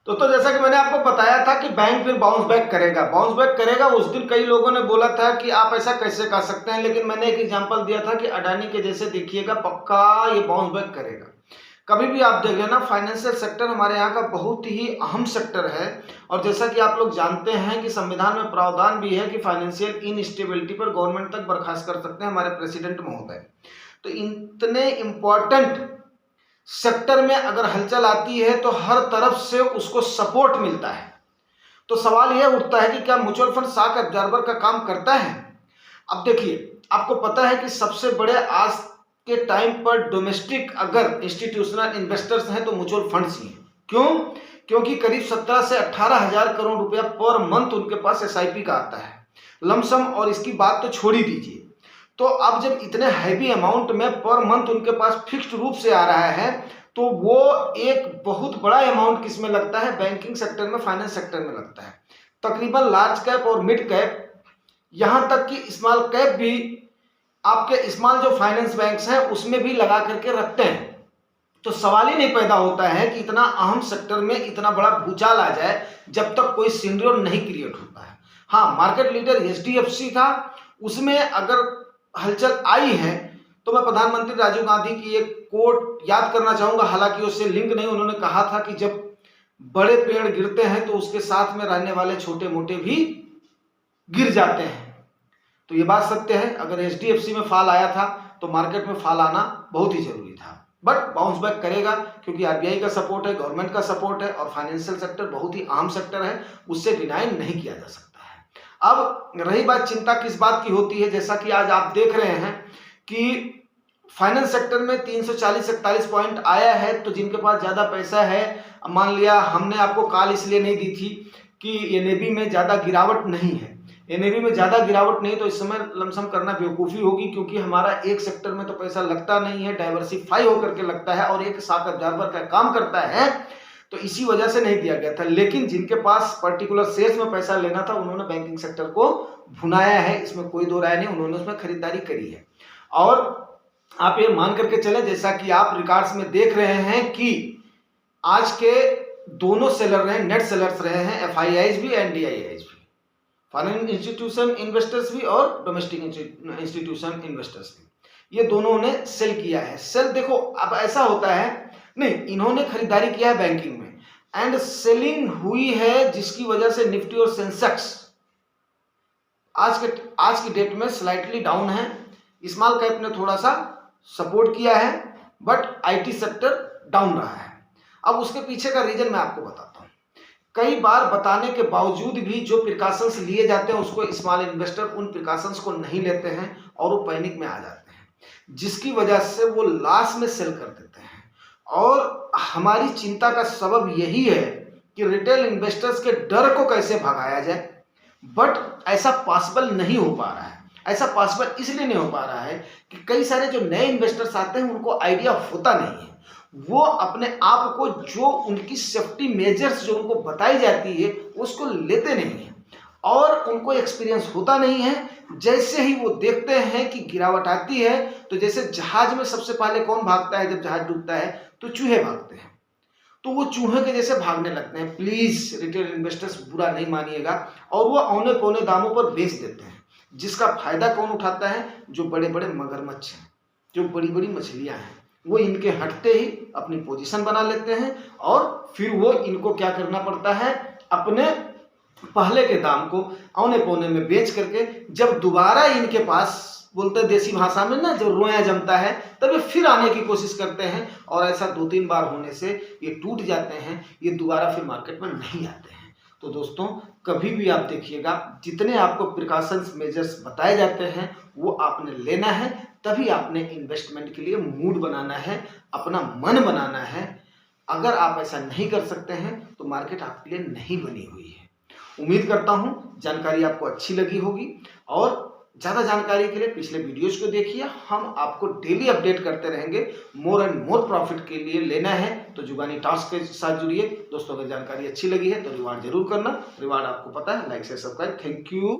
तो जैसा कि मैंने आपको बताया था कि बैंक फिर बाउंस बैक करेगा। उस दिन कई लोगों ने बोला था कि आप ऐसा कैसे कर सकते हैं, लेकिन मैंने एक एग्जांपल दिया था कि अडानी के जैसे देखिएगा, पक्का ये बाउंस बैक करेगा। कभी भी आप देख लेना, फाइनेंशियल सेक्टर हमारे यहाँ का बहुत ही अहम सेक्टर है। और जैसा कि आप लोग जानते हैं कि संविधान में प्रावधान भी है कि फाइनेंशियल इनस्टेबिलिटी पर गवर्नमेंट तक बर्खास्त कर सकते हैं हमारे प्रेसिडेंट महोदय। तो इतने इंपॉर्टेंट सेक्टर में अगर हलचल आती है तो हर तरफ से उसको सपोर्ट मिलता है। तो सवाल यह उठता है कि क्या म्यूचुअल फंड शॉक एब्जॉर्बर का काम करता है? अब देखिए, आपको पता है कि सबसे बड़े आज के टाइम पर डोमेस्टिक अगर इंस्टीट्यूशनल इन्वेस्टर्स हैं तो म्यूचुअल फंड्स ही हैं। क्यों? क्योंकि करीब 17 से 18 हजार करोड़ रुपया पर मंथ उनके पास एसआईपी का आता है लमसम। और इसकी बात तो छोड़ ही दीजिए। तो अब जब इतने हैवी अमाउंट में पर मंथ उनके पास फिक्स्ड रूप से आ रहा है, तो वो एक बहुत बड़ा अमाउंट किस में लगता है? बैंकिंग सेक्टर में, फाइनेंस सेक्टर में लगता है। तकरीबन लार्ज कैप और मिड कैप, यहां तक कि स्मॉल कैप भी आपके स्मॉल जो फाइनेंस बैंक्स हैं उसमें भी लगा करके रखते हैं। तो सवाल ही नहीं पैदा होता है कि इतना अहम सेक्टर में इतना बड़ा भूचाल आ जाए जब तक कोई सिनेरियो नहीं क्रिएट होता है। हाँ, मार्केट लीडर एचडीएफसी था, उसमें अगर हलचल आई है तो मैं प्रधानमंत्री राजीव गांधी की एक कोट याद करना चाहूंगा, हालांकि उससे लिंक नहीं। उन्होंने कहा था कि जब बड़े पेड़ गिरते हैं तो उसके साथ में रहने वाले छोटे मोटे भी गिर जाते हैं। तो ये बात सत्य है। अगर एचडीएफसी में फॉल आया था तो मार्केट में फॉल आना बहुत ही जरूरी था। बट बाउंस बैक करेगा क्योंकि आरबीआई का सपोर्ट है, गवर्नमेंट का सपोर्ट है और फाइनेंशियल सेक्टर बहुत ही अहम सेक्टर है, उससे डिनाई नहीं किया जा सकता है। अब रही बात चिंता किस बात की होती है, जैसा कि आज आप देख रहे हैं कि फाइनेंस सेक्टर में 340-41 पॉइंट आया है। तो जिनके पास ज्यादा पैसा है, मान लिया हमने आपको कॉल इसलिए नहीं दी थी कि एनएबी में ज्यादा गिरावट नहीं है, एनएबी में ज्यादा गिरावट नहीं, तो इस समय लमसम करना बेवकूफी होगी क्योंकि हमारा एक सेक्टर में तो पैसा लगता नहीं है, डाइवर्सिफाई होकर के लगता है और एक शॉक एब्जॉर्बर का काम करता है। तो इसी वजह से नहीं दिया गया था। लेकिन जिनके पास पर्टिकुलर शेयर्स में पैसा लेना था उन्होंने बैंकिंग सेक्टर को भुनाया है, इसमें कोई दो राय नहीं, उन्होंने उसमें खरीदारी करी है। और आप ये मान करके चले, जैसा कि आप रिकॉर्ड्स में देख रहे हैं कि आज के दोनों सेलर रहे, नेट सेलर्स रहे हैं, एफआईआईज भी, एनडीआईआईज भी, फॉरेन इंस्टीट्यूशन इन्वेस्टर्स भी और डोमेस्टिक इंस्टीट्यूशन इन्वेस्टर्स भी, ये दोनों ने सेल किया है। सेल देखो, अब ऐसा होता है, नहीं, इन्होंने खरीदारी किया है बैंकिंग में एंड सेलिंग हुई है, जिसकी वजह से निफ्टी और सेंसेक्स आज की डेट में स्लाइटली डाउन है। स्मॉल कैप ने थोड़ा सा सपोर्ट किया है बट आईटी सेक्टर डाउन रहा है। अब उसके पीछे का रीजन मैं आपको बताता हूं। कई बार बताने के बावजूद भी जो प्रिकॉशंस लिए जाते हैं उसको स्मॉल इन्वेस्टर उन प्रिकॉशंस को नहीं लेते हैं और वो पैनिक में आ जाते हैं, जिसकी वजह से वो लॉस में सेल कर देते हैं। और हमारी चिंता का सबब यही है कि रिटेल इन्वेस्टर्स के डर को कैसे भगाया जाए, बट ऐसा पॉसिबल नहीं हो पा रहा है। ऐसा पॉसिबल इसलिए नहीं हो पा रहा है कि कई सारे जो नए इन्वेस्टर्स आते हैं उनको आइडिया होता नहीं है, वो अपने आप को जो उनकी सेफ्टी मेजर्स जो उनको बताई जाती है उसको लेते नहीं है और उनको एक्सपीरियंस होता नहीं है। जैसे ही वो देखते हैं कि गिरावट आती है, तो जैसे जहाज में सबसे पहले कौन भागता है? जब जहाज डूबता है तो चूहे भागते हैं, तो वो चूहे के जैसे भागने लगते हैं। प्लीज रिटेल इन्वेस्टर्स बुरा नहीं मानिएगा, और वो औने पौने दामों पर बेच देते हैं, जिसका फायदा कौन उठाता है? जो बड़े बड़े मगरमच्छ हैं, जो बड़ी बड़ी मछलियां हैं, वो इनके हटते ही अपनी पोजीशन बना लेते हैं और फिर वो इनको क्या करना पड़ता है? अपने पहले के दाम को औने पौने में बेच करके जब दोबारा इनके पास, बोलते हैं देसी भाषा में ना, जब रोया जमता है तब ये फिर आने की कोशिश करते हैं। और ऐसा 2-3 बार होने से ये टूट जाते हैं, ये दोबारा फिर मार्केट में नहीं आते हैं। तो दोस्तों, कभी भी आप देखिएगा, जितने आपको प्रिकॉशंस मेजर्स बताए जाते हैं वो आपने लेना है, तभी आपने इन्वेस्टमेंट के लिए मूड बनाना है, अपना मन बनाना है। अगर आप ऐसा नहीं कर सकते हैं तो मार्केट आपके लिए नहीं बनी हुई है। उम्मीद करता हूं जानकारी आपको अच्छी लगी होगी, और ज़्यादा जानकारी के लिए पिछले वीडियोज को देखिए। हम आपको डेली अपडेट करते रहेंगे। मोर एंड मोर प्रॉफिट के लिए लेना है तो जुगानी टास्क के साथ जुड़िए। दोस्तों, अगर जानकारी अच्छी लगी है तो रिवार्ड जरूर करना। रिवार्ड आपको पता है, लाइक से सब्सक्राइब। Thank you.